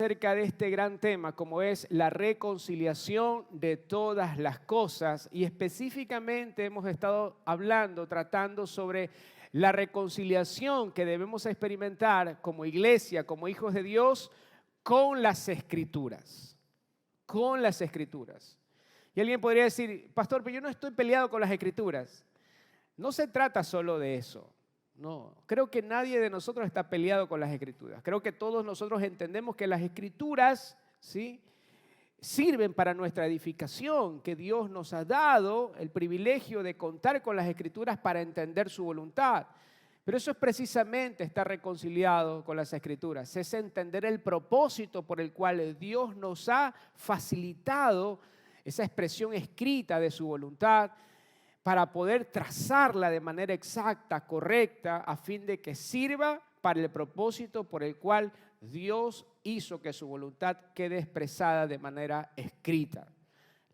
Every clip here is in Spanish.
Acerca de este gran tema, como es la reconciliación de todas las cosas, y específicamente hemos estado tratando sobre la reconciliación que debemos experimentar como iglesia, como hijos de Dios, con las Escrituras, con las Escrituras. Y alguien podría decir, pastor, pero yo no estoy peleado con las Escrituras. No se trata solo de eso. No, creo que nadie de nosotros está peleado con las Escrituras. Creo que todos nosotros entendemos que las Escrituras, ¿sí?, sirven para nuestra edificación, que Dios nos ha dado el privilegio de contar con las Escrituras para entender su voluntad. Pero eso es precisamente estar reconciliado con las Escrituras, es entender el propósito por el cual Dios nos ha facilitado esa expresión escrita de su voluntad, para poder trazarla de manera exacta, correcta, a fin de que sirva para el propósito por el cual Dios hizo que su voluntad quede expresada de manera escrita.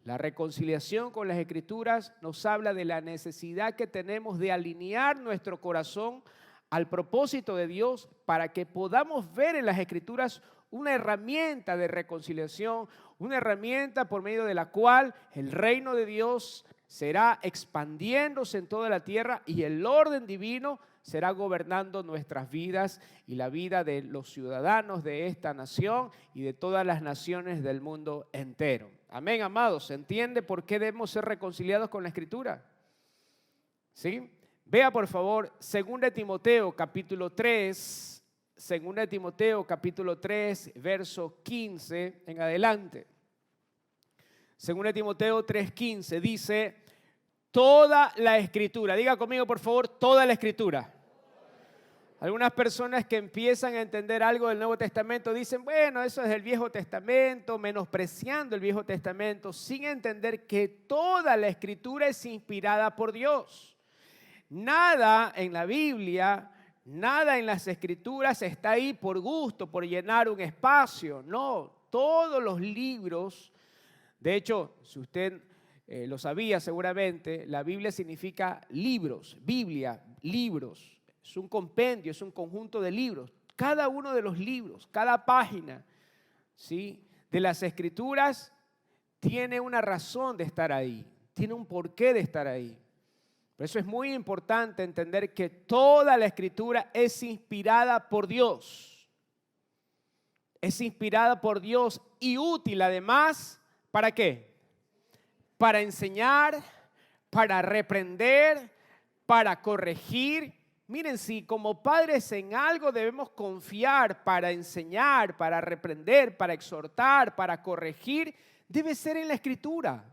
La reconciliación con las Escrituras nos habla de la necesidad que tenemos de alinear nuestro corazón al propósito de Dios para que podamos ver en las Escrituras una herramienta de reconciliación, una herramienta por medio de la cual el reino de Dios será expandiéndose en toda la tierra y el orden divino será gobernando nuestras vidas y la vida de los ciudadanos de esta nación y de todas las naciones del mundo entero. Amén, amados. ¿Se entiende por qué debemos ser reconciliados con la Escritura? ¿Sí? Vea, por favor, 2 Timoteo capítulo 3, 2 Timoteo capítulo 3, verso 15 en adelante. 2 Timoteo 3:15 dice, toda la Escritura, diga conmigo por favor, toda la Escritura. Algunas personas que empiezan a entender algo del Nuevo Testamento dicen, bueno, eso es del Viejo Testamento, menospreciando el Viejo Testamento, sin entender que toda la Escritura es inspirada por Dios. Nada en la Biblia, nada en las Escrituras está ahí por gusto, por llenar un espacio. No, todos los libros. De hecho, si usted lo sabía seguramente, la Biblia significa libros, Biblia, libros. Es un compendio, es un conjunto de libros. Cada uno de los libros, cada página, ¿sí?, de las Escrituras tiene una razón de estar ahí, tiene un porqué de estar ahí. Por eso es muy importante entender que toda la Escritura es inspirada por Dios. Es inspirada por Dios y útil además, ¿para qué? Para enseñar, para reprender, para corregir. Miren, si como padres en algo debemos confiar para enseñar, para reprender, para exhortar, para corregir, debe ser en la Escritura.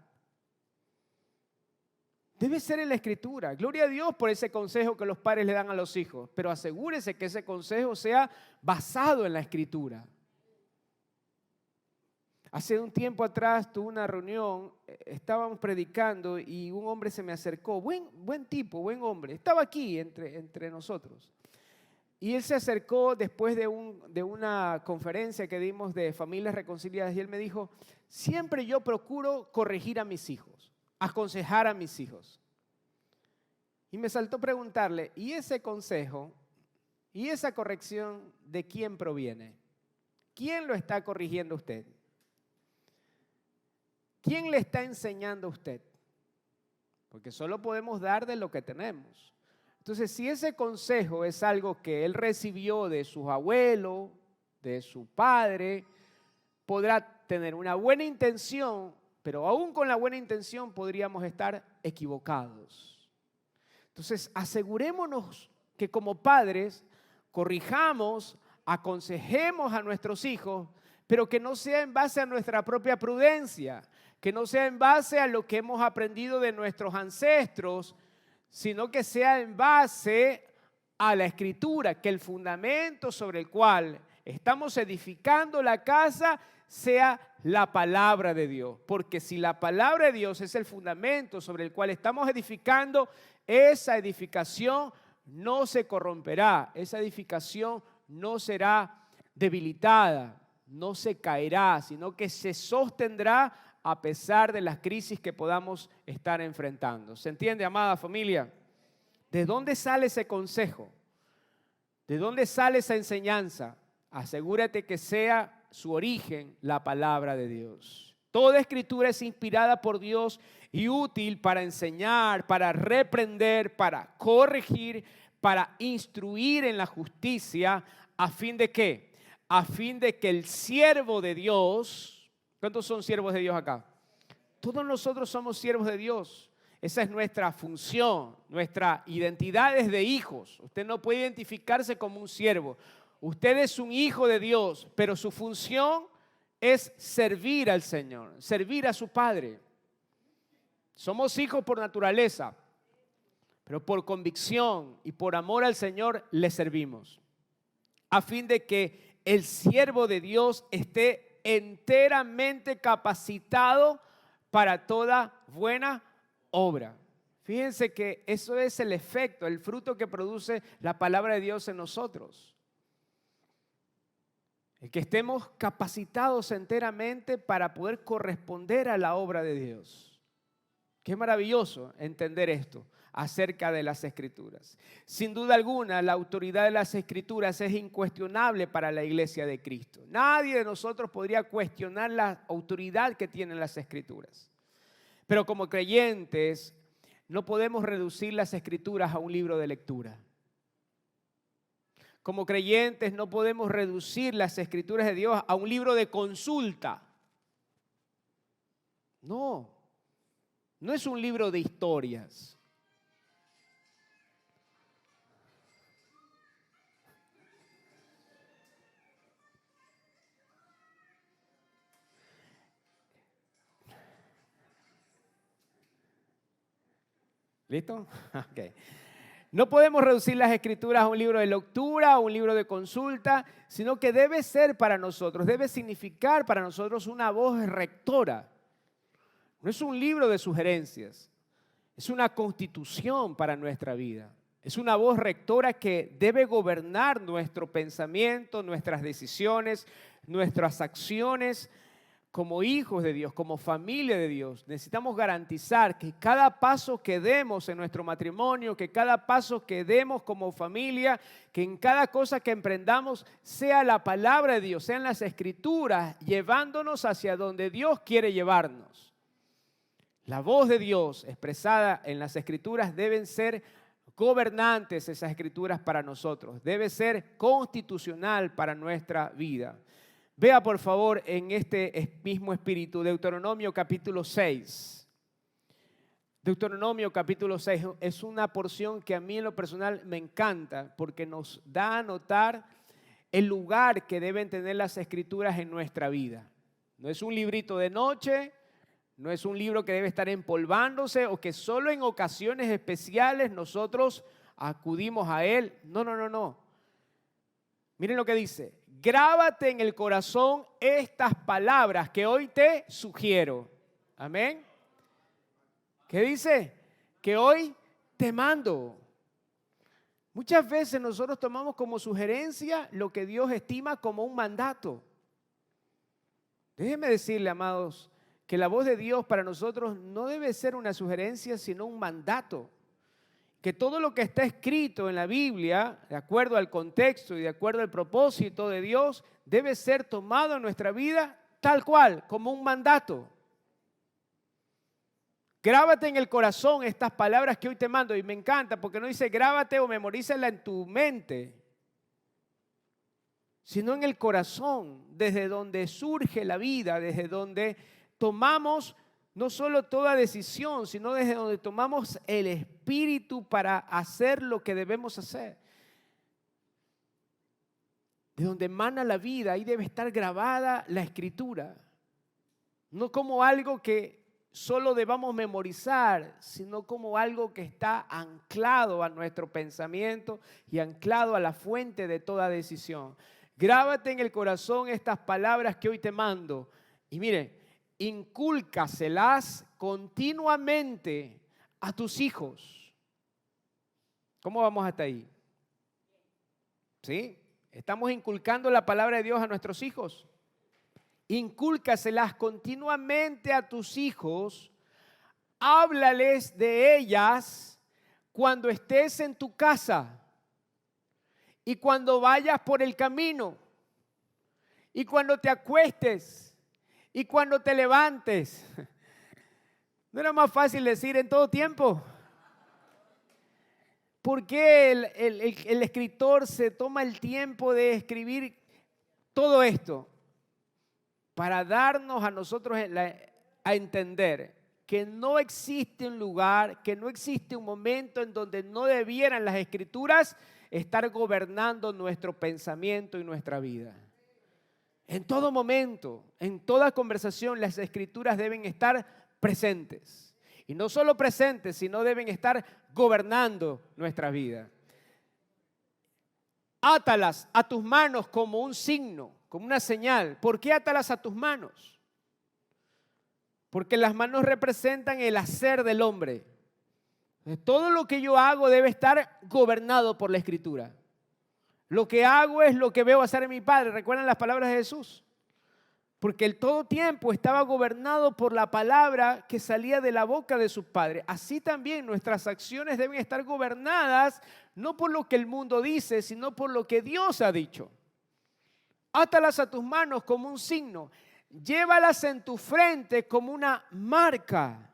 Debe ser en la Escritura. Gloria a Dios por ese consejo que los padres le dan a los hijos, pero asegúrese que ese consejo sea basado en la Escritura. Hace un tiempo atrás tuve una reunión, estábamos predicando y un hombre se me acercó, buen tipo, buen hombre, estaba aquí entre nosotros. Y él se acercó después de una conferencia que dimos de familias reconciliadas y él me dijo, siempre yo procuro corregir a mis hijos, aconsejar a mis hijos. Y me saltó preguntarle, ¿y ese consejo y esa corrección de quién proviene? ¿Quién lo está corrigiendo a usted? ¿Quién le está enseñando a usted? Porque solo podemos dar de lo que tenemos. Entonces, si ese consejo es algo que él recibió de sus abuelos, de su padre, podrá tener una buena intención, pero aún con la buena intención podríamos estar equivocados. Entonces, asegurémonos que como padres corrijamos, aconsejemos a nuestros hijos, pero que no sea en base a nuestra propia prudencia, que no sea en base a lo que hemos aprendido de nuestros ancestros, sino que sea en base a la Escritura, que el fundamento sobre el cual estamos edificando la casa sea la palabra de Dios. Porque si la palabra de Dios es el fundamento sobre el cual estamos edificando, esa edificación no se corromperá, esa edificación no será debilitada, no se caerá, sino que se sostendrá a pesar de las crisis que podamos estar enfrentando. ¿Se entiende, amada familia? ¿De dónde sale ese consejo? ¿De dónde sale esa enseñanza? Asegúrate que sea su origen la palabra de Dios. Toda escritura es inspirada por Dios y útil para enseñar, para reprender, para corregir, para instruir en la justicia, ¿a fin de qué? A fin de que el siervo de Dios, ¿cuántos son siervos de Dios acá? Todos nosotros somos siervos de Dios. Esa es nuestra función, nuestra identidad es de hijos. Usted no puede identificarse como un siervo. Usted es un hijo de Dios, pero su función es servir al Señor, servir a su Padre. Somos hijos por naturaleza, pero por convicción y por amor al Señor le servimos, a fin de que el siervo de Dios esté enteramente capacitado para toda buena obra. Fíjense que eso es el efecto, el fruto que produce la palabra de Dios en nosotros. El que estemos capacitados enteramente para poder corresponder a la obra de Dios. Qué maravilloso entender esto acerca de las Escrituras. Sin duda alguna, la autoridad de las Escrituras es incuestionable para la iglesia de Cristo. Nadie de nosotros podría cuestionar la autoridad que tienen las Escrituras. Pero como creyentes, no podemos reducir las Escrituras a un libro de lectura. Como creyentes, no podemos reducir las Escrituras de Dios a un libro de consulta. No es un libro de historias. ¿Listo? Ok. No podemos reducir las Escrituras a un libro de lectura, a un libro de consulta, sino que debe ser para nosotros, debe significar para nosotros una voz rectora. No es un libro de sugerencias, es una constitución para nuestra vida. Es una voz rectora que debe gobernar nuestro pensamiento, nuestras decisiones, nuestras acciones como hijos de Dios, como familia de Dios. Necesitamos garantizar que cada paso que demos en nuestro matrimonio, que cada paso que demos como familia, que en cada cosa que emprendamos sea la palabra de Dios, sean las Escrituras, llevándonos hacia donde Dios quiere llevarnos. La voz de Dios expresada en las Escrituras deben ser gobernantes, esas Escrituras para nosotros. Debe ser constitucional para nuestra vida. Vea por favor en este mismo espíritu Deuteronomio capítulo 6. Deuteronomio capítulo 6 es una porción que a mí en lo personal me encanta porque nos da a notar el lugar que deben tener las Escrituras en nuestra vida. No es un librito de noche, no es un libro que debe estar empolvándose o que solo en ocasiones especiales nosotros acudimos a él. No. Miren lo que dice. Grábate en el corazón estas palabras que hoy te sugiero. Amén. ¿Qué dice? Que hoy te mando. Muchas veces nosotros tomamos como sugerencia lo que Dios estima como un mandato. Déjenme decirle, amados, que la voz de Dios para nosotros no debe ser una sugerencia, sino un mandato. Que todo lo que está escrito en la Biblia, de acuerdo al contexto y de acuerdo al propósito de Dios, debe ser tomado en nuestra vida tal cual, como un mandato. Grábate en el corazón estas palabras que hoy te mando. Y me encanta porque no dice grábate o memorízala en tu mente, sino en el corazón, desde donde surge la vida, desde donde tomamos no solo toda decisión, sino desde donde tomamos el espíritu para hacer lo que debemos hacer. De donde emana la vida, ahí debe estar grabada la Escritura. No como algo que solo debamos memorizar, sino como algo que está anclado a nuestro pensamiento y anclado a la fuente de toda decisión. Grábate en el corazón estas palabras que hoy te mando. Y mire, incúlcaselas continuamente a tus hijos. ¿Cómo vamos hasta ahí? ¿Sí? ¿Estamos inculcando la palabra de Dios a nuestros hijos? Incúlcaselas continuamente a tus hijos. Háblales de ellas cuando estés en tu casa y cuando vayas por el camino y cuando te acuestes, y cuando te levantes. ¿No era más fácil decir en todo tiempo? ¿Por qué el escritor se toma el tiempo de escribir todo esto? Para darnos a nosotros a entender que no existe un lugar, que no existe un momento en donde no debieran las escrituras estar gobernando nuestro pensamiento y nuestra vida. En todo momento, en toda conversación, las escrituras deben estar presentes. Y no solo presentes, sino deben estar gobernando nuestra vida. Átalas a tus manos como un signo, como una señal. ¿Por qué átalas a tus manos? Porque las manos representan el hacer del hombre. Todo lo que yo hago debe estar gobernado por la Escritura. Lo que hago es lo que veo hacer a mi Padre. ¿Recuerdan las palabras de Jesús? Porque el todo tiempo estaba gobernado por la palabra que salía de la boca de su Padre. Así también nuestras acciones deben estar gobernadas no por lo que el mundo dice, sino por lo que Dios ha dicho. Átalas a tus manos como un signo. Llévalas en tu frente como una marca.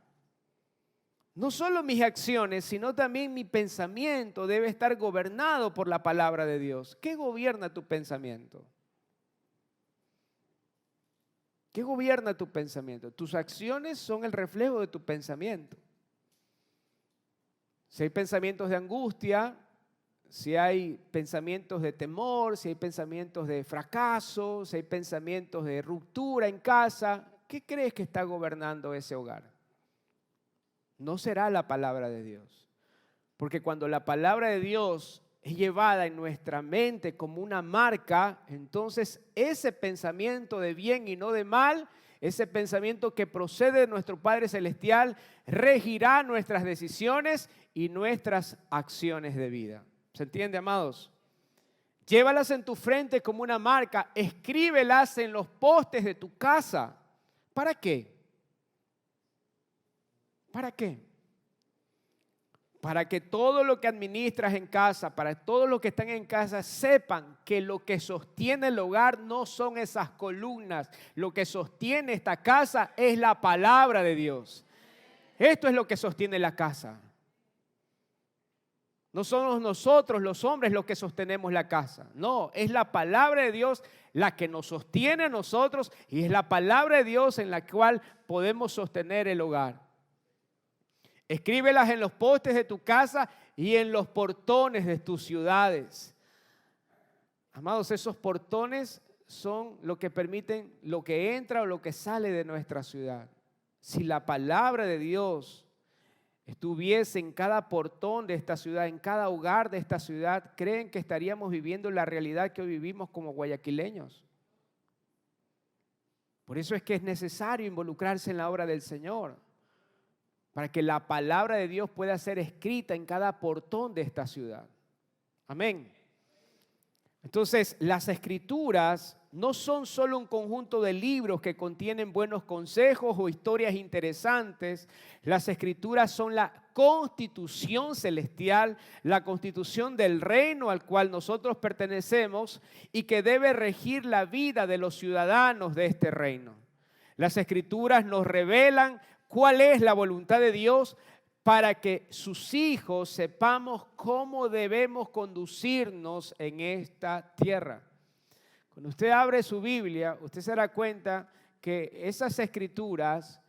No solo mis acciones, sino también mi pensamiento debe estar gobernado por la palabra de Dios. ¿Qué gobierna tu pensamiento? ¿Qué gobierna tu pensamiento? Tus acciones son el reflejo de tu pensamiento. Si hay pensamientos de angustia, si hay pensamientos de temor, si hay pensamientos de fracaso, si hay pensamientos de ruptura en casa, ¿qué crees que está gobernando ese hogar? No será la palabra de Dios. Porque cuando la palabra de Dios es llevada en nuestra mente como una marca, entonces ese pensamiento de bien y no de mal, ese pensamiento que procede de nuestro Padre Celestial, regirá nuestras decisiones y nuestras acciones de vida. ¿Se entiende, amados? Llévalas en tu frente como una marca, escríbelas en los postes de tu casa. ¿Para qué? ¿Para qué? Para que todo lo que administras en casa, para todos los que están en casa, sepan que lo que sostiene el hogar no son esas columnas. Lo que sostiene esta casa es la palabra de Dios. Esto es lo que sostiene la casa. No somos nosotros los hombres los que sostenemos la casa. No, es la palabra de Dios la que nos sostiene a nosotros y es la palabra de Dios en la cual podemos sostener el hogar. Escríbelas en los postes de tu casa y en los portones de tus ciudades. Amados, esos portones son lo que permiten lo que entra o lo que sale de nuestra ciudad. Si la palabra de Dios estuviese en cada portón de esta ciudad, en cada hogar de esta ciudad, ¿creen que estaríamos viviendo la realidad que hoy vivimos como guayaquileños? Por eso es que es necesario involucrarse en la obra del Señor, para que la palabra de Dios pueda ser escrita en cada portón de esta ciudad. Amén. Entonces, las escrituras no son solo un conjunto de libros que contienen buenos consejos o historias interesantes. Las escrituras son la constitución celestial, la constitución del reino al cual nosotros pertenecemos y que debe regir la vida de los ciudadanos de este reino. Las escrituras nos revelan cuál es la voluntad de Dios para que sus hijos sepamos cómo debemos conducirnos en esta tierra. Cuando usted abre su Biblia, usted se dará cuenta que esas escrituras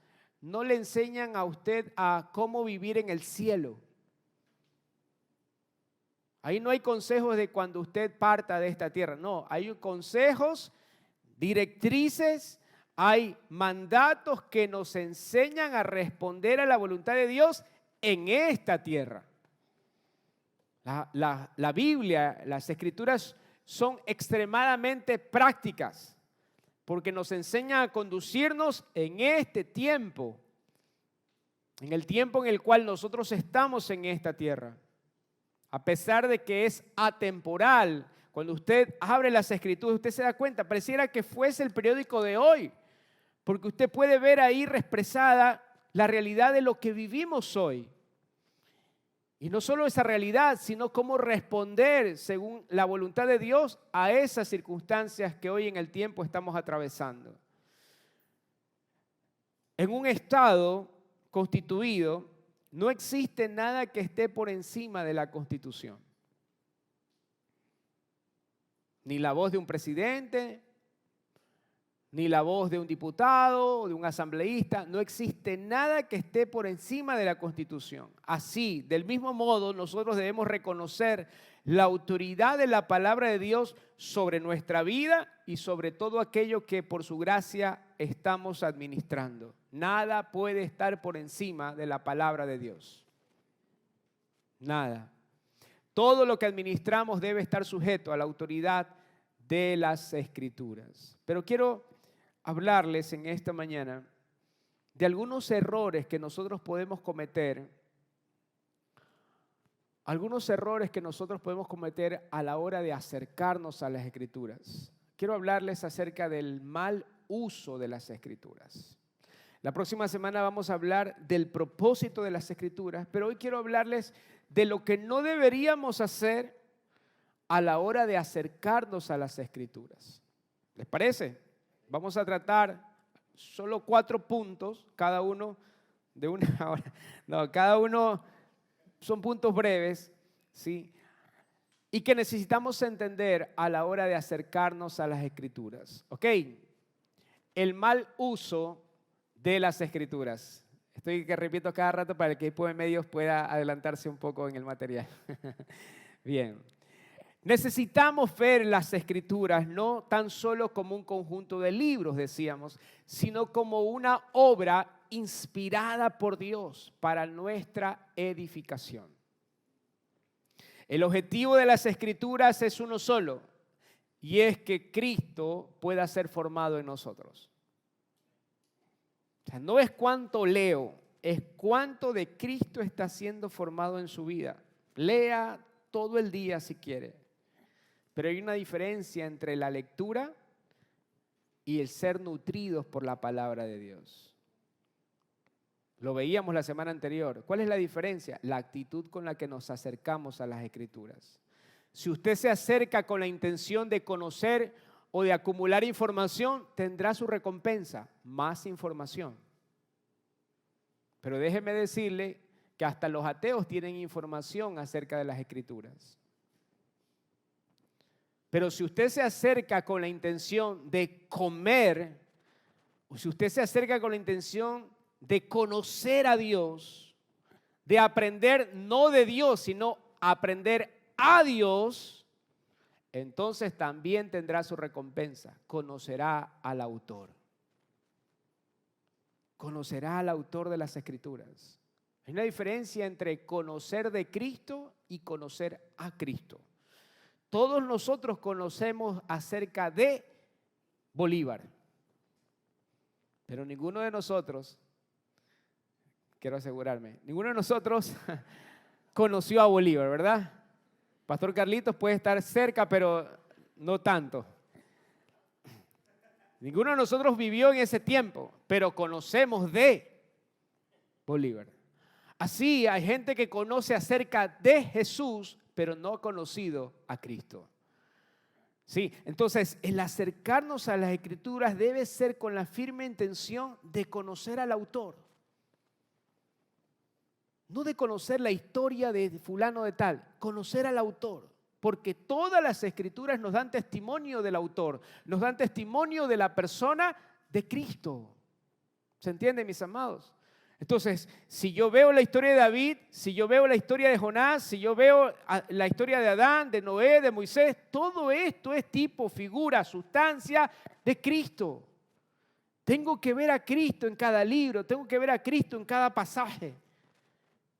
no le enseñan a usted a cómo vivir en el cielo. Ahí no hay consejos de cuando usted parta de esta tierra. No, hay consejos, directrices, hay mandatos que nos enseñan a responder a la voluntad de Dios en esta tierra. La Biblia, las escrituras son extremadamente prácticas porque nos enseñan a conducirnos en este tiempo, en el tiempo en el cual nosotros estamos en esta tierra. A pesar de que es atemporal, cuando usted abre las escrituras, usted se da cuenta, pareciera que fuese el periódico de hoy, porque usted puede ver ahí expresada la realidad de lo que vivimos hoy. Y no solo esa realidad, sino cómo responder según la voluntad de Dios a esas circunstancias que hoy en el tiempo estamos atravesando. En un Estado constituido no existe nada que esté por encima de la Constitución. Ni la voz de un presidente, ni la voz de un diputado o de un asambleísta. No existe nada que esté por encima de la Constitución. Así, del mismo modo, nosotros debemos reconocer la autoridad de la palabra de Dios sobre nuestra vida y sobre todo aquello que por su gracia estamos administrando. Nada puede estar por encima de la palabra de Dios. Nada. Todo lo que administramos debe estar sujeto a la autoridad de las Escrituras. Pero quiero hablarles en esta mañana de algunos errores que nosotros podemos cometer, a la hora de acercarnos a las Escrituras. Quiero hablarles acerca del mal uso de las Escrituras. La próxima semana vamos a hablar del propósito de las Escrituras, pero hoy quiero hablarles de lo que no deberíamos hacer a la hora de acercarnos a las Escrituras. ¿Les parece? Vamos a tratar solo 4 puntos, cada uno de una hora. No, cada uno son puntos breves, ¿sí? Y que necesitamos entender a la hora de acercarnos a las Escrituras. ¿Ok? El mal uso de las Escrituras. Estoy que repito cada rato para que el equipo de medios pueda adelantarse un poco en el material. Bien. Necesitamos ver las Escrituras no tan solo como un conjunto de libros, decíamos, sino como una obra inspirada por Dios para nuestra edificación. El objetivo de las Escrituras es uno solo, y es que Cristo pueda ser formado en nosotros. O sea, no es cuánto leo, es cuánto de Cristo está siendo formado en su vida. Lea todo el día si quiere. Pero hay una diferencia entre la lectura y el ser nutridos por la palabra de Dios. Lo veíamos la semana anterior. ¿Cuál es la diferencia? La actitud con la que nos acercamos a las Escrituras. Si usted se acerca con la intención de conocer o de acumular información, tendrá su recompensa, más información. Pero déjeme decirle que hasta los ateos tienen información acerca de las Escrituras. Pero si usted se acerca con la intención de comer, o si usted se acerca con la intención de conocer a Dios, de aprender no de Dios, sino aprender a Dios, entonces también tendrá su recompensa. Conocerá al autor. Conocerá al autor de las Escrituras. Hay una diferencia entre conocer de Cristo y conocer a Cristo. Todos nosotros conocemos acerca de Bolívar, pero ninguno de nosotros, quiero asegurarme, ninguno de nosotros conoció a Bolívar, ¿verdad? Pastor Carlitos puede estar cerca, pero no tanto. Ninguno de nosotros vivió en ese tiempo, pero conocemos de Bolívar. Así hay gente que conoce acerca de Jesús, pero no ha conocido a Cristo. Sí, entonces el acercarnos a las Escrituras debe ser con la firme intención de conocer al autor. No de conocer la historia de fulano de tal, conocer al autor. Porque todas las Escrituras nos dan testimonio del autor, nos dan testimonio de la persona de Cristo. ¿Se entiende, mis amados? Entonces, si yo veo la historia de David, si yo veo la historia de Jonás, si yo veo la historia de Adán, de Noé, de Moisés, todo esto es tipo, figura, sustancia de Cristo. Tengo que ver a Cristo en cada libro, tengo que ver a Cristo en cada pasaje.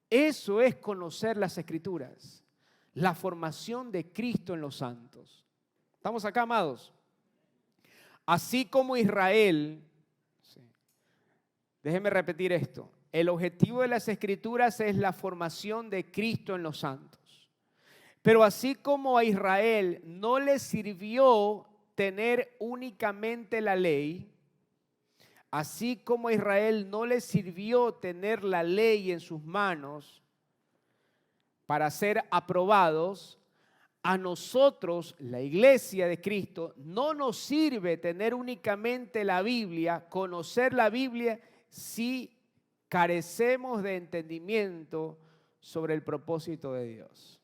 Eso es conocer las Escrituras, la formación de Cristo en los santos. ¿Estamos acá, amados? Así como Israel... Déjeme repetir esto. El objetivo de las Escrituras es la formación de Cristo en los santos. Pero así como a Israel no le sirvió tener únicamente la ley, así como a Israel no le sirvió tener la ley en sus manos, para ser aprobados, a nosotros, la iglesia de Cristo, no nos sirve tener únicamente la Biblia, conocer la Biblia, si carecemos de entendimiento sobre el propósito de Dios.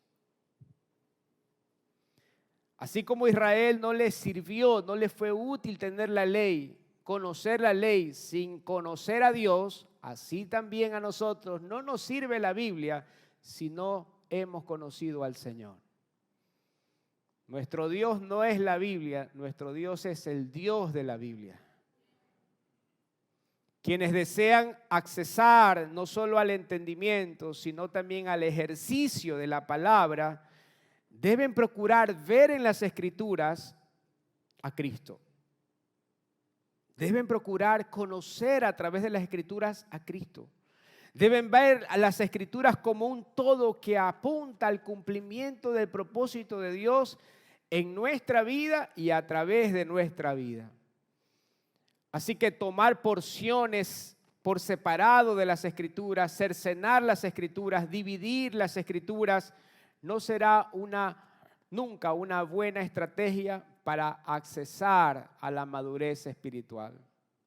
Así como a Israel no le sirvió, no le fue útil tener la ley, conocer la ley sin conocer a Dios, así también a nosotros no nos sirve la Biblia si no hemos conocido al Señor. Nuestro Dios no es la Biblia, nuestro Dios es el Dios de la Biblia. Quienes desean accesar no solo al entendimiento, sino también al ejercicio de la palabra, deben procurar ver en las Escrituras a Cristo. Deben procurar conocer a través de las Escrituras a Cristo. Deben ver a las Escrituras como un todo que apunta al cumplimiento del propósito de Dios en nuestra vida y a través de nuestra vida. Así que tomar porciones por separado de las Escrituras, cercenar las Escrituras, dividir las Escrituras, no será nunca una buena estrategia para accesar a la madurez espiritual.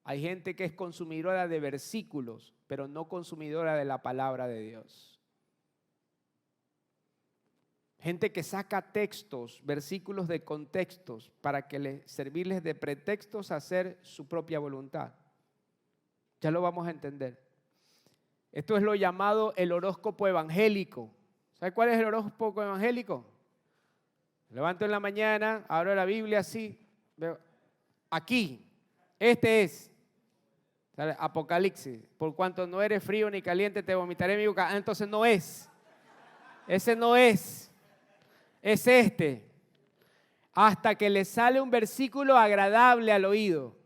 Hay gente que es consumidora de versículos, pero no consumidora de la palabra de Dios. Gente que saca textos, versículos de contextos para servirles de pretextos a hacer su propia voluntad. Ya lo vamos a entender. Esto es lo llamado el horóscopo evangélico. ¿Sabe cuál es el horóscopo evangélico? Levanto en la mañana, abro la Biblia así, veo, aquí, este es. Apocalipsis, por cuanto no eres frío ni caliente, te vomitaré mi boca. Entonces no es. Ese no es. Es este. Hasta que le sale un versículo agradable al oído.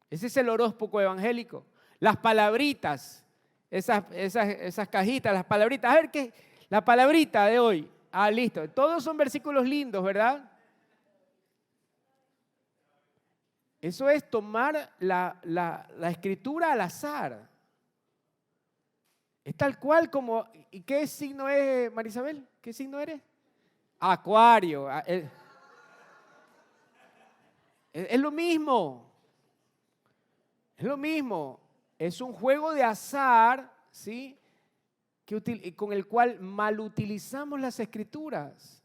Ese es el horóscopo evangélico. Las palabritas, esas cajitas, las palabritas. A ver qué, la palabrita de hoy. Ah, listo. Todos son versículos lindos, ¿verdad? Eso es tomar la escritura al azar. Es tal cual como... ¿Y qué signo es, Marisabel? ¿Qué signo eres? Acuario. Es lo mismo. Es lo mismo. Es un juego de azar, ¿sí? Con el cual mal utilizamos las escrituras.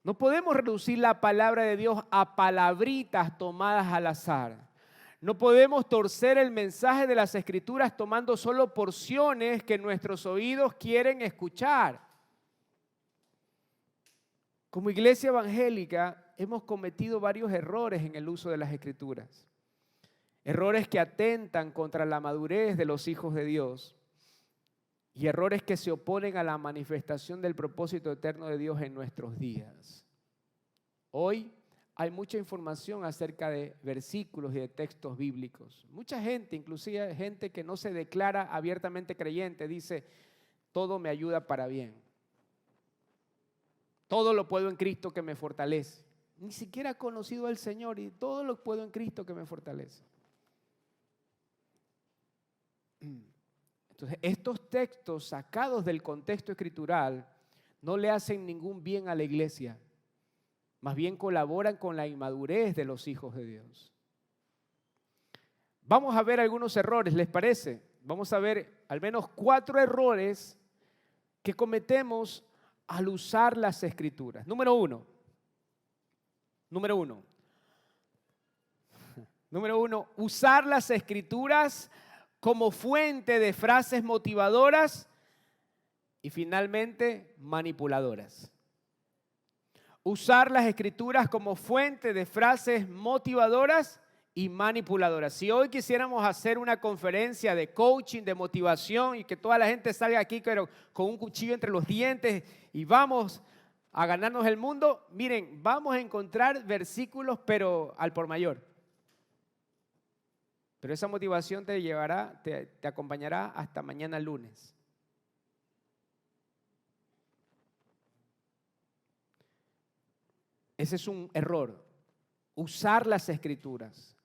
No podemos reducir la palabra de Dios a palabritas tomadas al azar. No podemos torcer el mensaje de las Escrituras tomando solo porciones que nuestros oídos quieren escuchar. Como iglesia evangélica hemos cometido varios errores en el uso de las Escrituras. Errores que atentan contra la madurez de los hijos de Dios y errores que se oponen a la manifestación del propósito eterno de Dios en nuestros días. Hoy hay mucha información acerca de versículos y de textos bíblicos. Mucha gente, inclusive gente que no se declara abiertamente creyente, dice, todo me ayuda para bien. Todo lo puedo en Cristo que me fortalece. Ni siquiera ha conocido al Señor y todo lo puedo en Cristo que me fortalece. Entonces, estos textos sacados del contexto escritural no le hacen ningún bien a la iglesia. Más bien colaboran con la inmadurez de los hijos de Dios. Vamos a ver algunos errores, ¿les parece? Vamos a ver al menos 4 errores que cometemos al usar las escrituras. Número uno, usar las escrituras como fuente de frases motivadoras y finalmente manipuladoras. Usar las escrituras como fuente de frases motivadoras y manipuladoras. Si hoy quisiéramos hacer una conferencia de coaching, de motivación y que toda la gente salga aquí pero con un cuchillo entre los dientes y vamos a ganarnos el mundo, miren, vamos a encontrar versículos pero al por mayor. Pero esa motivación te acompañará hasta mañana lunes. Ese es un error. Usar las escrituras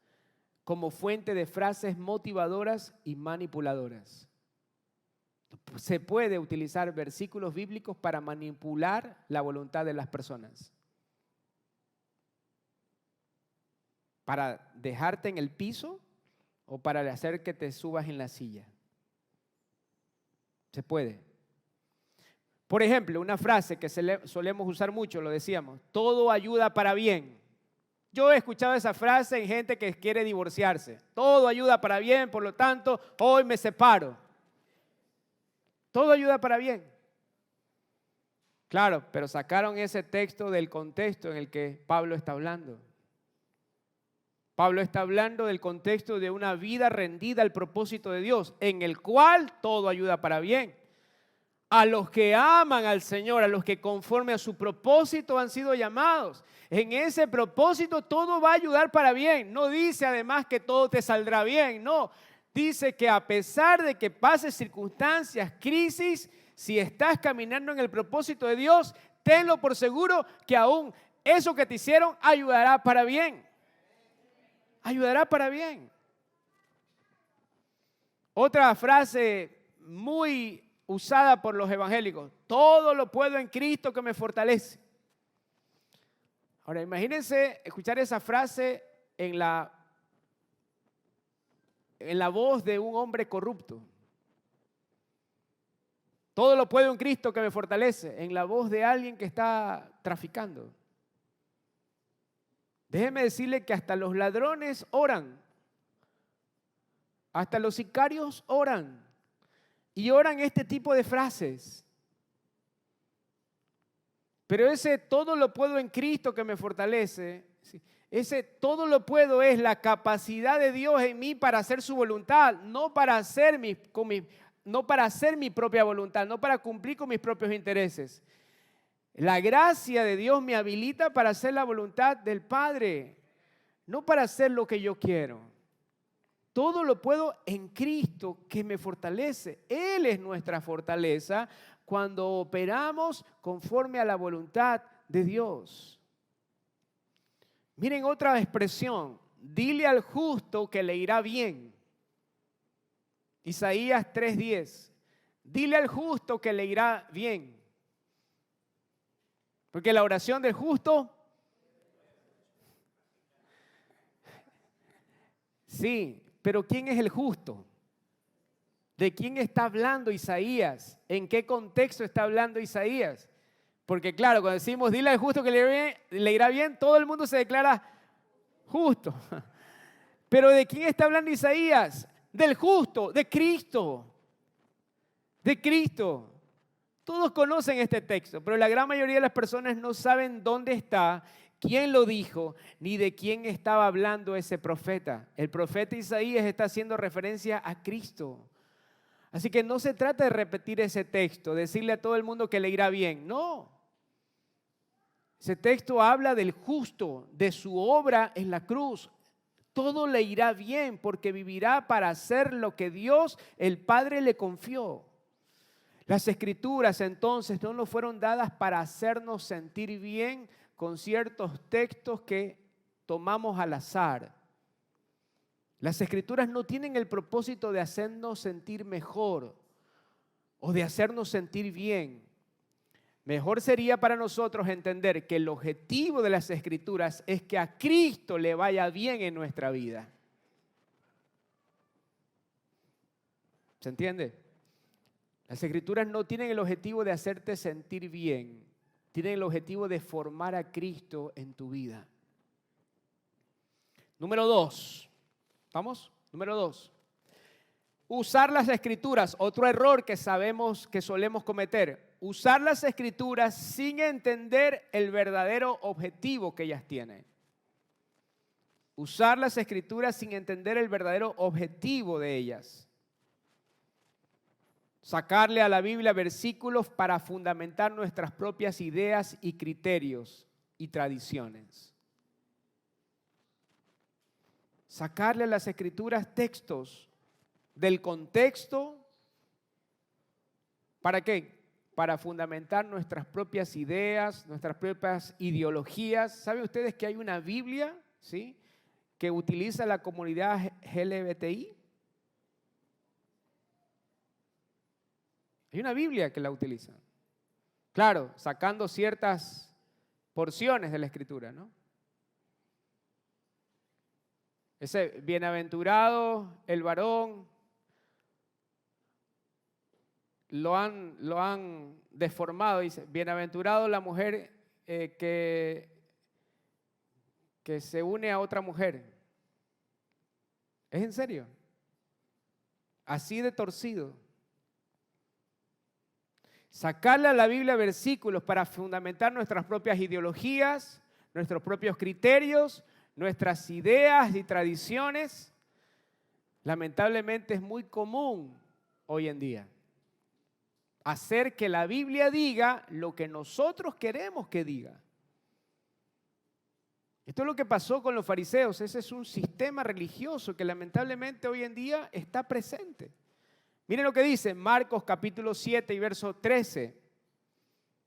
como fuente de frases motivadoras y manipuladoras. Se puede utilizar versículos bíblicos para manipular la voluntad de las personas. Para dejarte en el piso o para hacer que te subas en la silla. Se puede. Por ejemplo, una frase que solemos usar mucho, lo decíamos, todo ayuda para bien. Yo he escuchado esa frase en gente que quiere divorciarse. Todo ayuda para bien, por lo tanto, hoy me separo. Todo ayuda para bien. Claro, pero sacaron ese texto del contexto en el que Pablo está hablando. Pablo está hablando del contexto de una vida rendida al propósito de Dios, en el cual todo ayuda para bien. A los que aman al Señor, a los que conforme a su propósito han sido llamados. En ese propósito todo va a ayudar para bien. No dice además que todo te saldrá bien, no. Dice que a pesar de que pases circunstancias, crisis, si estás caminando en el propósito de Dios, tenlo por seguro que aún eso que te hicieron ayudará para bien. Ayudará para bien. Otra frase muy usada por los evangélicos: todo lo puedo en Cristo que me fortalece. Ahora imagínense escuchar esa frase en la voz de un hombre corrupto. Todo lo puedo en Cristo que me fortalece, en la voz de alguien que está traficando. Déjeme decirle que hasta los ladrones oran, hasta los sicarios oran, y oran este tipo de frases. Pero ese todo lo puedo en Cristo que me fortalece, ese todo lo puedo es la capacidad de Dios en mí para hacer su voluntad, no para hacer mi propia voluntad, no para cumplir con mis propios intereses. La gracia de Dios me habilita para hacer la voluntad del Padre, no para hacer lo que yo quiero. Todo lo puedo en Cristo que me fortalece. Él es nuestra fortaleza cuando operamos conforme a la voluntad de Dios. Miren otra expresión: dile al justo que le irá bien. Isaías 3:10. Dile al justo que le irá bien. Porque la oración del justo, sí, pero ¿quién es el justo? ¿De quién está hablando Isaías? ¿En qué contexto está hablando Isaías? Porque claro, cuando decimos dile al justo que le irá bien, todo el mundo se declara justo. Pero ¿de quién está hablando Isaías? Del justo, de Cristo. De Cristo. Todos conocen este texto, pero la gran mayoría de las personas no saben dónde está, quién lo dijo, ni de quién estaba hablando ese profeta. El profeta Isaías está haciendo referencia a Cristo. Así que no se trata de repetir ese texto, decirle a todo el mundo que le irá bien. No. Ese texto habla del justo, de su obra en la cruz. Todo le irá bien porque vivirá para hacer lo que Dios, el Padre, le confió. Las Escrituras entonces no nos fueron dadas para hacernos sentir bien con ciertos textos que tomamos al azar. Las Escrituras no tienen el propósito de hacernos sentir mejor o de hacernos sentir bien. Mejor sería para nosotros entender que el objetivo de las Escrituras es que a Cristo le vaya bien en nuestra vida. ¿Se entiende? Las Escrituras no tienen el objetivo de hacerte sentir bien, tienen el objetivo de formar a Cristo en tu vida. Número 2. ¿Vamos? Número 2. Usar las Escrituras, otro error que sabemos que solemos cometer. Usar las Escrituras sin entender el verdadero objetivo que ellas tienen. Usar las Escrituras sin entender el verdadero objetivo de ellas. Sacarle a la Biblia versículos para fundamentar nuestras propias ideas y criterios y tradiciones. Sacarle a las Escrituras textos del contexto. ¿Para qué? Para fundamentar nuestras propias ideas, nuestras propias ideologías. ¿Saben ustedes que hay una Biblia, ¿sí?, que utiliza la comunidad LGBTI? Hay una Biblia que la utiliza. Claro, sacando ciertas porciones de la Escritura, ¿no? Ese bienaventurado el varón, lo han deformado, dice, bienaventurado la mujer que se une a otra mujer. ¿Es en serio? Así de torcido. Sacarle a la Biblia versículos para fundamentar nuestras propias ideologías, nuestros propios criterios, nuestras ideas y tradiciones, lamentablemente es muy común hoy en día. Hacer que la Biblia diga lo que nosotros queremos que diga. Esto es lo que pasó con los fariseos. Ese es un sistema religioso que lamentablemente hoy en día está presente. Miren lo que dice Marcos capítulo 7 y verso 13.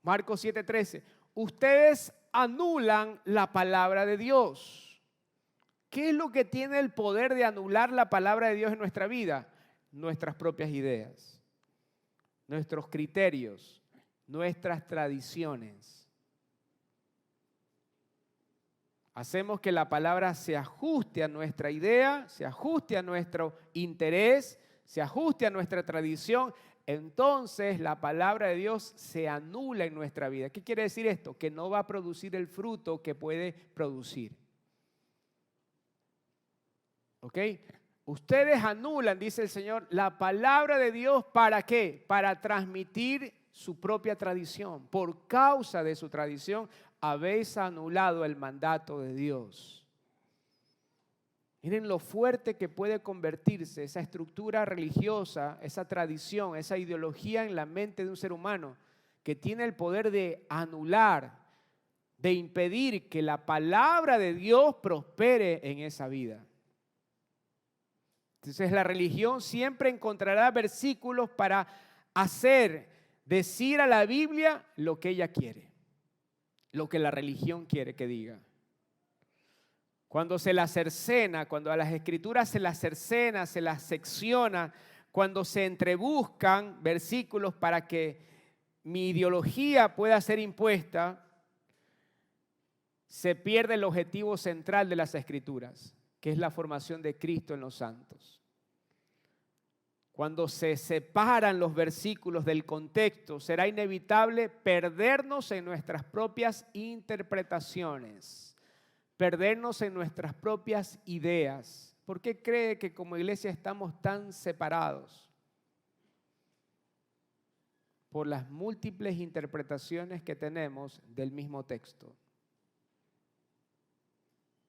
Marcos 7, 13. Ustedes anulan la palabra de Dios. ¿Qué es lo que tiene el poder de anular la palabra de Dios en nuestra vida? Nuestras propias ideas, nuestros criterios, nuestras tradiciones. Hacemos que la palabra se ajuste a nuestra idea, se ajuste a nuestro interés, se ajuste a nuestra tradición. Entonces la palabra de Dios se anula en nuestra vida. ¿Qué quiere decir esto? Que no va a producir el fruto que puede producir. ¿Ok? Ustedes anulan, dice el Señor, la palabra de Dios. ¿Para qué? Para transmitir su propia tradición. Por causa de su tradición, habéis anulado el mandato de Dios. Miren lo fuerte que puede convertirse esa estructura religiosa, esa tradición, esa ideología en la mente de un ser humano que tiene el poder de anular, de impedir que la palabra de Dios prospere en esa vida. Entonces la religión siempre encontrará versículos para decir a la Biblia lo que ella quiere, lo que la religión quiere que diga. Cuando se las cercena, cuando a las escrituras se las cercena, se las secciona, cuando se entrebuscan versículos para que mi ideología pueda ser impuesta, se pierde el objetivo central de las escrituras, que es la formación de Cristo en los santos. Cuando se separan los versículos del contexto, será inevitable perdernos en nuestras propias interpretaciones, perdernos en nuestras propias ideas. ¿Por qué cree que como iglesia estamos tan separados? Por las múltiples interpretaciones que tenemos del mismo texto.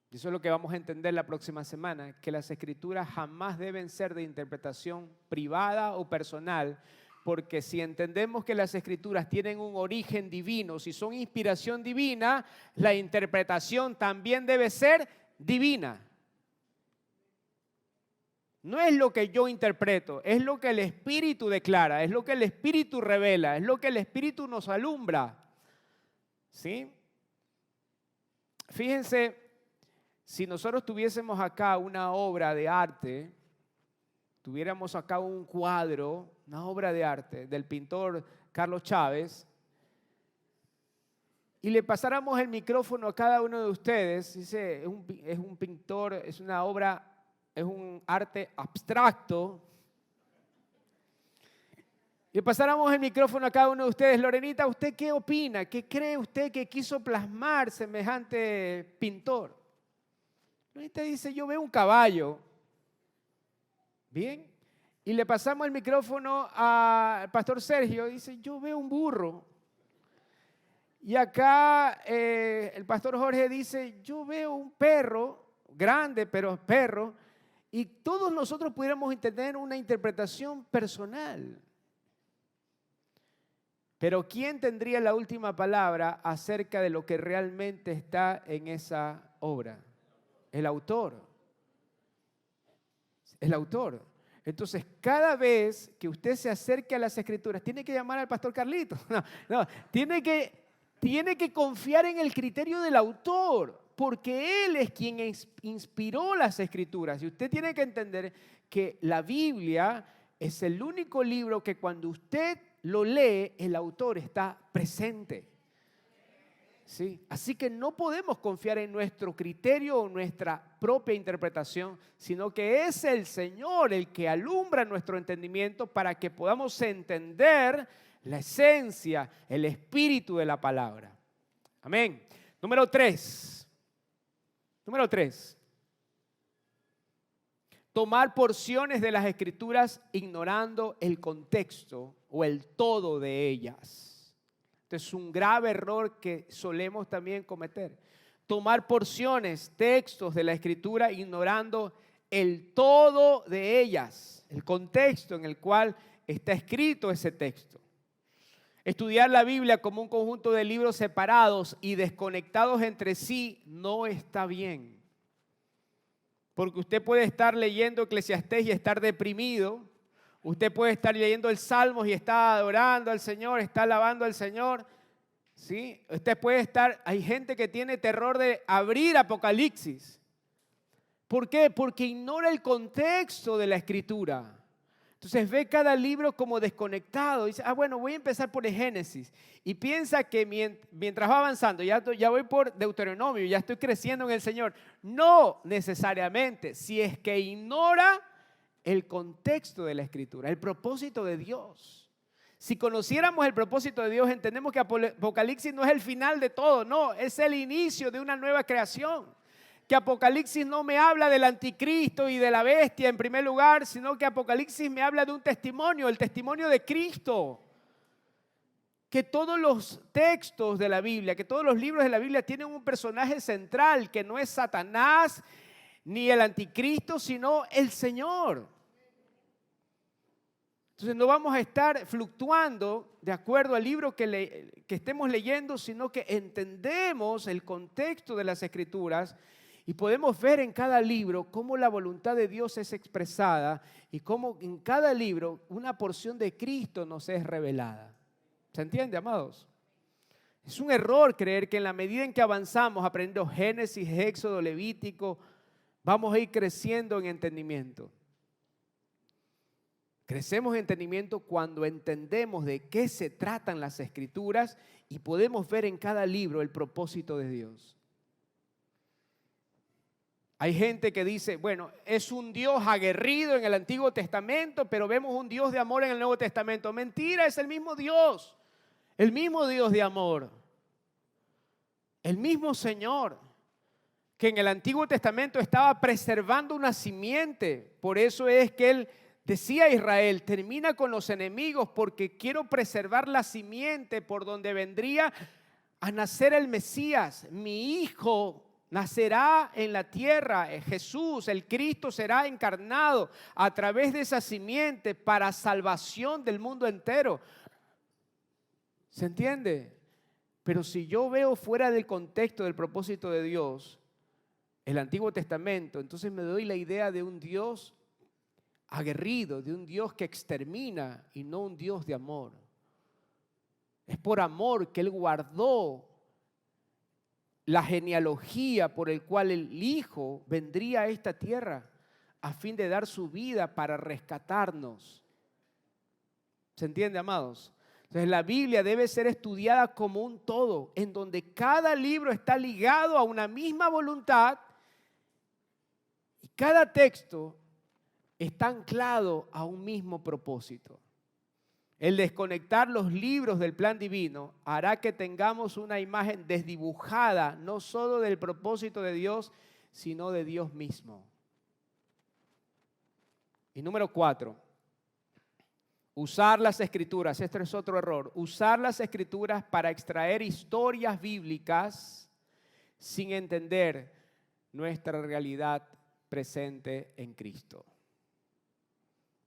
Eso es lo que vamos a entender la próxima semana, que las escrituras jamás deben ser de interpretación privada o personal, porque si entendemos que las escrituras tienen un origen divino, si son inspiración divina, la interpretación también debe ser divina. No es lo que yo interpreto, es lo que el Espíritu declara, es lo que el Espíritu revela, es lo que el Espíritu nos alumbra. ¿Sí? Fíjense. Si nosotros tuviésemos acá una obra de arte, tuviéramos acá un cuadro, una obra de arte del pintor Carlos Chávez, y le pasáramos el micrófono a cada uno de ustedes, dice, es un pintor, es una obra, es un arte abstracto, y le pasáramos el micrófono a cada uno de ustedes, Lorenita, ¿usted qué opina? ¿Qué cree usted que quiso plasmar semejante pintor? Lorenita dice, yo veo un caballo. Bien. Y le pasamos el micrófono al pastor Sergio, dice, yo veo un burro. Y acá el pastor Jorge dice, yo veo un perro, grande, pero perro. Y todos nosotros pudiéramos tener una interpretación personal. Pero ¿quién tendría la última palabra acerca de lo que realmente está en esa obra? El autor. El autor. Entonces, cada vez que usted se acerque a las escrituras, tiene que llamar al pastor Carlito. No, tiene que confiar en el criterio del autor, porque él es quien inspiró las escrituras. Y usted tiene que entender que la Biblia es el único libro que cuando usted lo lee, el autor está presente. ¿Sí? Así que no podemos confiar en nuestro criterio o nuestra propia interpretación, sino que es el Señor el que alumbra nuestro entendimiento para que podamos entender la esencia, el espíritu de la palabra. Amén. Número 3. Tomar porciones de las Escrituras ignorando el contexto o el todo de ellas. Este es un grave error que solemos también cometer. Tomar porciones, textos de la Escritura ignorando el todo de ellas, el contexto en el cual está escrito ese texto. Estudiar la Biblia como un conjunto de libros separados y desconectados entre sí no está bien. Porque usted puede estar leyendo Eclesiastés y estar deprimido. Usted puede estar leyendo el Salmos y está adorando al Señor, está alabando al Señor. ¿Sí? Usted puede estar, hay gente que tiene terror de abrir Apocalipsis. ¿Por qué? Porque ignora el contexto de la Escritura. Entonces ve cada libro como desconectado. Dice, bueno, voy a empezar por el Génesis. Y piensa que mientras va avanzando, ya voy por Deuteronomio, ya estoy creciendo en el Señor. No necesariamente, si es que ignora el contexto de la Escritura, el propósito de Dios. Si conociéramos el propósito de Dios, entendemos que Apocalipsis no es el final de todo, no, es el inicio de una nueva creación. Que Apocalipsis no me habla del anticristo y de la bestia en primer lugar, sino que Apocalipsis me habla de un testimonio, el testimonio de Cristo. Que todos los textos de la Biblia, que todos los libros de la Biblia tienen un personaje central, que no es Satanás ni el anticristo, sino el Señor. Entonces no vamos a estar fluctuando de acuerdo al libro que estemos leyendo, sino que entendemos el contexto de las Escrituras y podemos ver en cada libro cómo la voluntad de Dios es expresada y cómo en cada libro una porción de Cristo nos es revelada. ¿Se entiende, amados? Es un error creer que en la medida en que avanzamos, aprendiendo Génesis, Éxodo, Levítico, vamos a ir creciendo en entendimiento. Crecemos en entendimiento cuando entendemos de qué se tratan las Escrituras y podemos ver en cada libro el propósito de Dios. Hay gente que dice, bueno, es un Dios aguerrido en el Antiguo Testamento, pero vemos un Dios de amor en el Nuevo Testamento. Mentira, es el mismo Dios de amor, el mismo Señor que en el Antiguo Testamento estaba preservando una simiente. Por eso es que Él decía a Israel, termina con los enemigos porque quiero preservar la simiente por donde vendría a nacer el Mesías. Mi hijo nacerá en la tierra, Jesús, el Cristo será encarnado a través de esa simiente para salvación del mundo entero. ¿Se entiende? Pero si yo veo fuera del contexto del propósito de Dios, el Antiguo Testamento, entonces me doy la idea de un Dios aguerrido, de un Dios que extermina y no un Dios de amor. Es por amor que Él guardó la genealogía por el cual el Hijo vendría a esta tierra a fin de dar su vida para rescatarnos. ¿Se entiende, amados? Entonces la Biblia debe ser estudiada como un todo, en donde cada libro está ligado a una misma voluntad y cada texto está anclado a un mismo propósito. El desconectar los libros del plan divino hará que tengamos una imagen desdibujada, no solo del propósito de Dios, sino de Dios mismo. Y número 4, usar las Escrituras. Este es otro error. Usar las Escrituras para extraer historias bíblicas sin entender nuestra realidad presente en Cristo.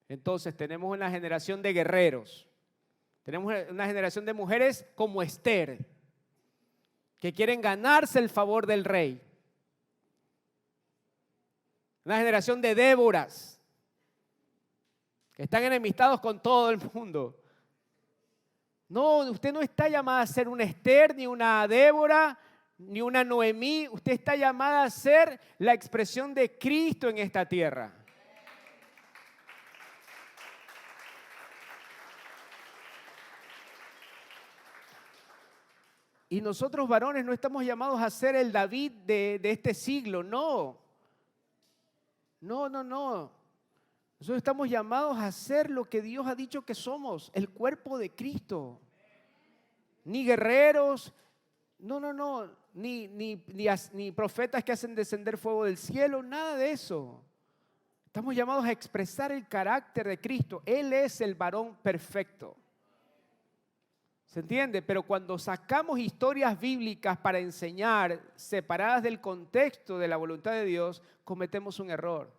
Entonces tenemos una generación de guerreros, tenemos una generación de mujeres como Esther, que quieren ganarse el favor del rey. Una generación de Déboras, que están enemistados con todo el mundo. No, usted no está llamada a ser una Esther, ni una Débora, ni una Noemí. Usted está llamada a ser la expresión de Cristo en esta tierra. Y nosotros varones no estamos llamados a ser el David de este siglo, no. No. Nosotros estamos llamados a ser lo que Dios ha dicho que somos, el cuerpo de Cristo. Ni guerreros, ni profetas que hacen descender fuego del cielo, nada de eso. Estamos llamados a expresar el carácter de Cristo. Él es el varón perfecto. ¿Se entiende? Pero cuando sacamos historias bíblicas para enseñar, separadas del contexto de la voluntad de Dios, cometemos un error.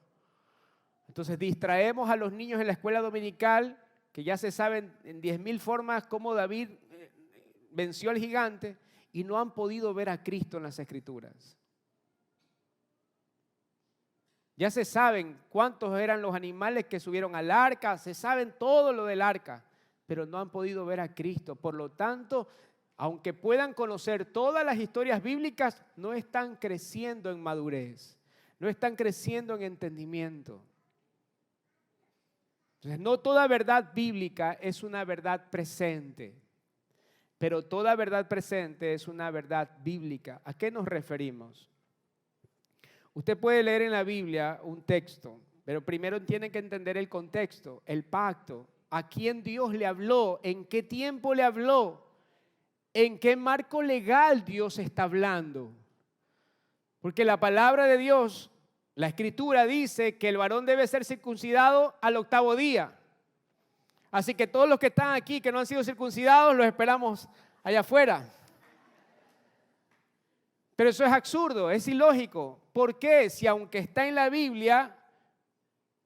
Entonces distraemos a los niños en la escuela dominical, que ya se saben en 10,000 formas cómo David venció al gigante, y no han podido ver a Cristo en las Escrituras. Ya se saben cuántos eran los animales que subieron al arca, se saben todo lo del arca, pero no han podido ver a Cristo. Por lo tanto, aunque puedan conocer todas las historias bíblicas, no están creciendo en madurez, no están creciendo en entendimiento. Entonces, no toda verdad bíblica es una verdad presente, pero toda verdad presente es una verdad bíblica. ¿A qué nos referimos? Usted puede leer en la Biblia un texto, pero primero tiene que entender el contexto, el pacto, a quién Dios le habló, en qué tiempo le habló, en qué marco legal Dios está hablando. Porque la palabra de Dios, la Escritura dice que el varón debe ser circuncidado al 8º día. Así que todos los que están aquí que no han sido circuncidados, los esperamos allá afuera. Pero eso es absurdo, es ilógico. ¿Por qué? Si aunque está en la Biblia,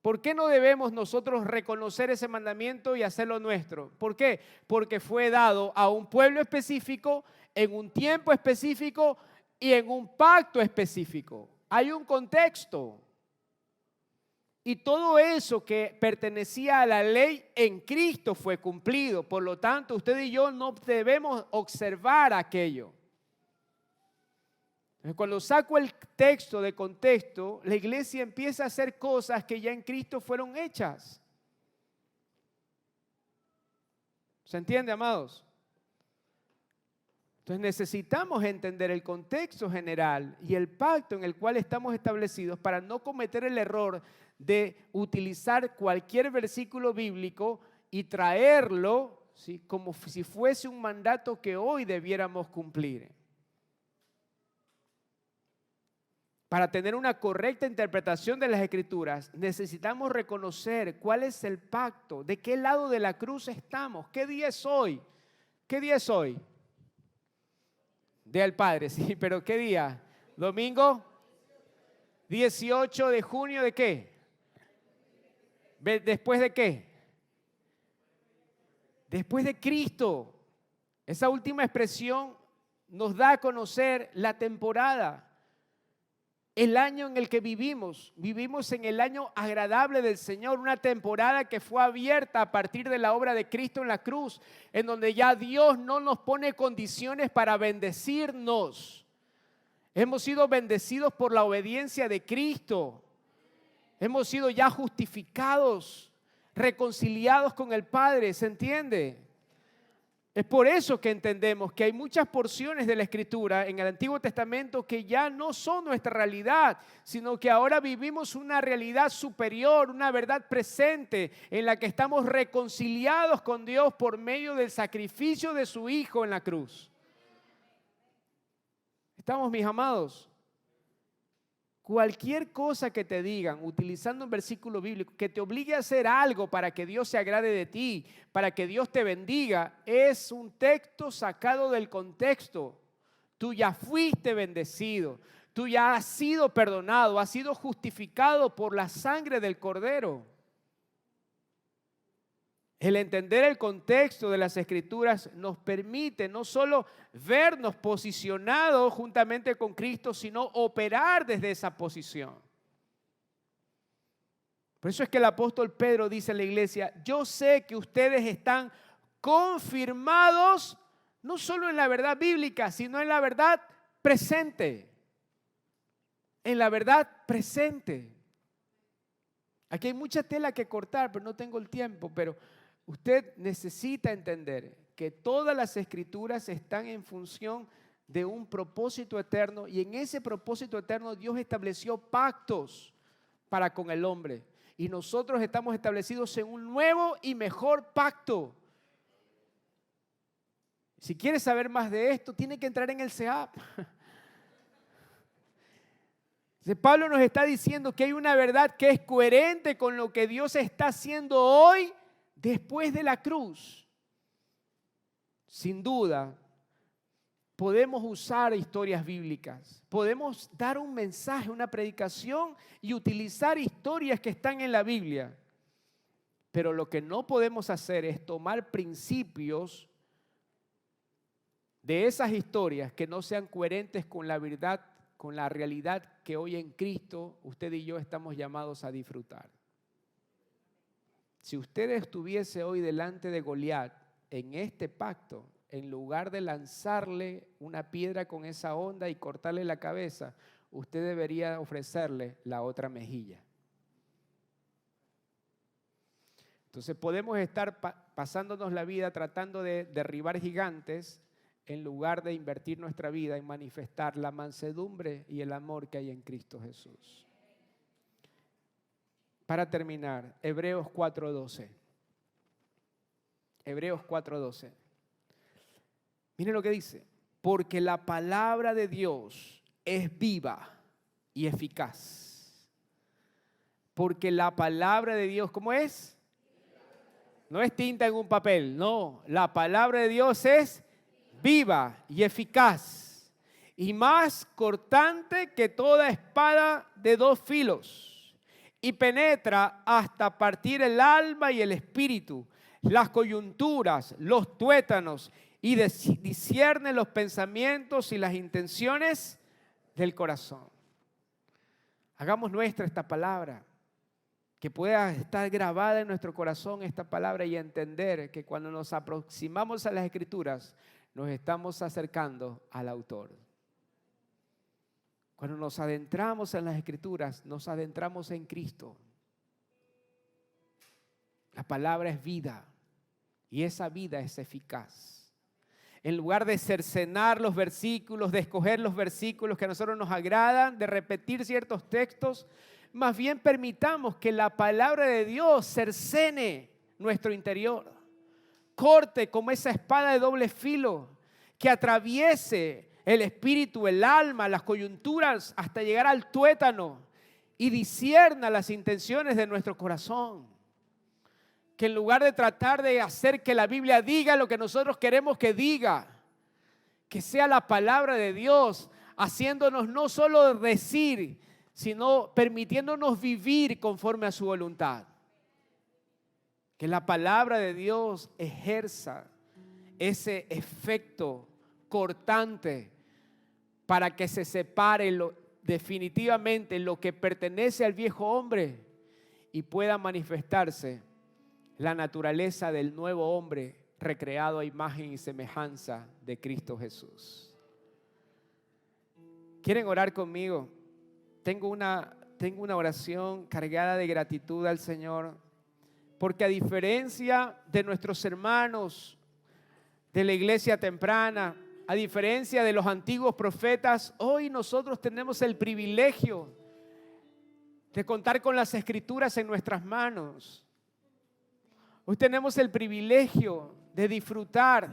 ¿por qué no debemos nosotros reconocer ese mandamiento y hacerlo nuestro? ¿Por qué? Porque fue dado a un pueblo específico, en un tiempo específico y en un pacto específico. Hay un contexto. Y todo eso que pertenecía a la ley en Cristo fue cumplido. Por lo tanto, usted y yo no debemos observar aquello. Cuando saco el texto de contexto, la iglesia empieza a hacer cosas que ya en Cristo fueron hechas. ¿Se entiende, amados? Entonces necesitamos entender el contexto general y el pacto en el cual estamos establecidos para no cometer el error de utilizar cualquier versículo bíblico y traerlo, ¿sí?, como si fuese un mandato que hoy debiéramos cumplir. Para tener una correcta interpretación de las Escrituras, necesitamos reconocer cuál es el pacto, de qué lado de la cruz estamos, qué día es hoy. ¿Qué día es hoy? Día del Padre, sí, pero ¿qué día? ¿Domingo? 18 de junio, ¿de qué? ¿Después de qué? Después de Cristo. Esa última expresión nos da a conocer la temporada. El año en el que vivimos en el año agradable del Señor, una temporada que fue abierta a partir de la obra de Cristo en la cruz, en donde ya Dios no nos pone condiciones para bendecirnos. Hemos sido bendecidos por la obediencia de Cristo. Hemos sido ya justificados, reconciliados con el Padre, ¿se entiende? Es por eso que entendemos que hay muchas porciones de la Escritura en el Antiguo Testamento que ya no son nuestra realidad, sino que ahora vivimos una realidad superior, una verdad presente en la que estamos reconciliados con Dios por medio del sacrificio de su Hijo en la cruz. ¿Estamos, mis amados? Cualquier cosa que te digan, utilizando un versículo bíblico, que te obligue a hacer algo para que Dios se agrade de ti, para que Dios te bendiga, es un texto sacado del contexto. Tú ya fuiste bendecido, tú ya has sido perdonado, has sido justificado por la sangre del Cordero. El entender el contexto de las Escrituras nos permite no solo vernos posicionados juntamente con Cristo, sino operar desde esa posición. Por eso es que el apóstol Pedro dice en la iglesia: yo sé que ustedes están confirmados no solo en la verdad bíblica, sino en la verdad presente. En la verdad presente. Aquí hay mucha tela que cortar, pero no tengo el tiempo, pero usted necesita entender que todas las escrituras están en función de un propósito eterno, y en ese propósito eterno Dios estableció pactos para con el hombre, y nosotros estamos establecidos en un nuevo y mejor pacto. Si quieres saber más de esto, tiene que entrar en el SEAP. Pablo nos está diciendo que hay una verdad que es coherente con lo que Dios está haciendo hoy después de la cruz. Sin duda, podemos usar historias bíblicas, podemos dar un mensaje, una predicación y utilizar historias que están en la Biblia. Pero lo que no podemos hacer es tomar principios de esas historias que no sean coherentes con la verdad, con la realidad que hoy en Cristo usted y yo estamos llamados a disfrutar. Si usted estuviese hoy delante de Goliat en este pacto, en lugar de lanzarle una piedra con esa onda y cortarle la cabeza, usted debería ofrecerle la otra mejilla. Entonces podemos estar pasándonos la vida tratando de derribar gigantes en lugar de invertir nuestra vida en manifestar la mansedumbre y el amor que hay en Cristo Jesús. Para terminar, Hebreos 4:12. Hebreos 4:12. Miren lo que dice. Porque la palabra de Dios es viva y eficaz. Porque la palabra de Dios, ¿cómo es? No es tinta en un papel, no. La palabra de Dios es viva y eficaz, y más cortante que toda espada de dos filos, y penetra hasta partir el alma y el espíritu, las coyunturas, los tuétanos, y discierne los pensamientos y las intenciones del corazón. Hagamos nuestra esta palabra, que pueda estar grabada en nuestro corazón esta palabra, y entender que cuando nos aproximamos a las Escrituras, nos estamos acercando al autor. Cuando nos adentramos en las Escrituras, nos adentramos en Cristo. La palabra es vida, y esa vida es eficaz. En lugar de cercenar los versículos, de escoger los versículos que a nosotros nos agradan, de repetir ciertos textos, más bien permitamos que la palabra de Dios cercene nuestro interior. Corte como esa espada de doble filo que atraviese el espíritu, el alma, las coyunturas hasta llegar al tuétano, y discierna las intenciones de nuestro corazón. Que en lugar de tratar de hacer que la Biblia diga lo que nosotros queremos que diga, que sea la palabra de Dios haciéndonos no solo decir, sino permitiéndonos vivir conforme a su voluntad. Que la palabra de Dios ejerza ese efecto cortante para que se separe definitivamente lo que pertenece al viejo hombre y pueda manifestarse la naturaleza del nuevo hombre recreado a imagen y semejanza de Cristo Jesús. ¿Quieren orar conmigo? Tengo una oración cargada de gratitud al Señor, porque a diferencia de nuestros hermanos de la iglesia temprana, a diferencia de los antiguos profetas, hoy nosotros tenemos el privilegio de contar con las Escrituras en nuestras manos. Hoy tenemos el privilegio de disfrutar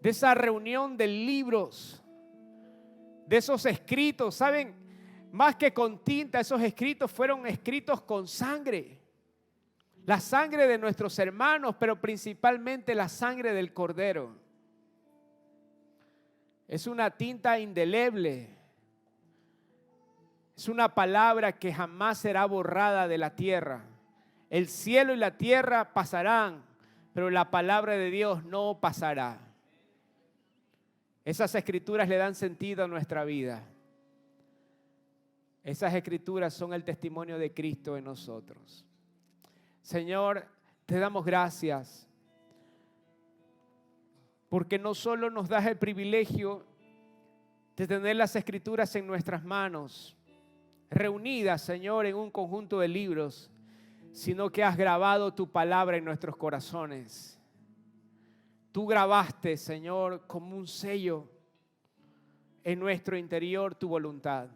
de esa reunión de libros, de esos escritos. ¿Saben? Más que con tinta, esos escritos fueron escritos con sangre. La sangre de nuestros hermanos, pero principalmente la sangre del Cordero. Es una tinta indeleble. Es una palabra que jamás será borrada de la tierra. El cielo y la tierra pasarán, pero la palabra de Dios no pasará. Esas escrituras le dan sentido a nuestra vida. Esas escrituras son el testimonio de Cristo en nosotros. Señor, te damos gracias porque no solo nos das el privilegio de tener las Escrituras en nuestras manos, reunidas, Señor, en un conjunto de libros, sino que has grabado tu palabra en nuestros corazones. tú grabaste, Señor, como un sello en nuestro interior tu voluntad.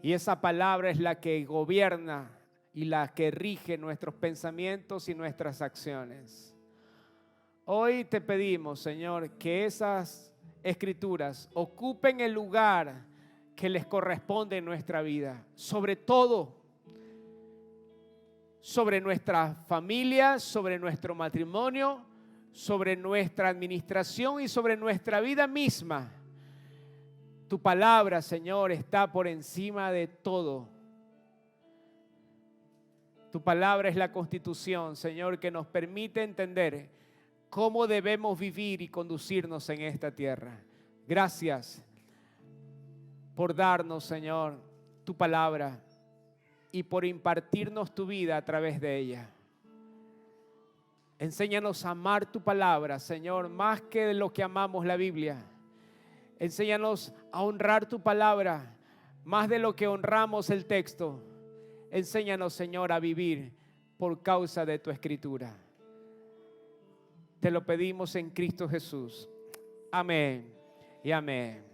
Y esa palabra es la que gobierna y la que rige nuestros pensamientos y nuestras acciones. Hoy te pedimos, Señor, que esas escrituras ocupen el lugar que les corresponde en nuestra vida, sobre todo sobre nuestra familia, sobre nuestro matrimonio, sobre nuestra administración y sobre nuestra vida misma. Tu palabra, Señor, está por encima de todo. Tu palabra es la constitución, Señor, que nos permite entender cómo debemos vivir y conducirnos en esta tierra. Gracias por darnos, Señor, tu palabra y por impartirnos tu vida a través de ella. Enséñanos a amar tu palabra, Señor, más que de lo que amamos la Biblia. Enséñanos a honrar tu palabra más de lo que honramos el texto. Enséñanos, Señor, a vivir por causa de tu escritura. Te lo pedimos en Cristo Jesús. Amén y amén.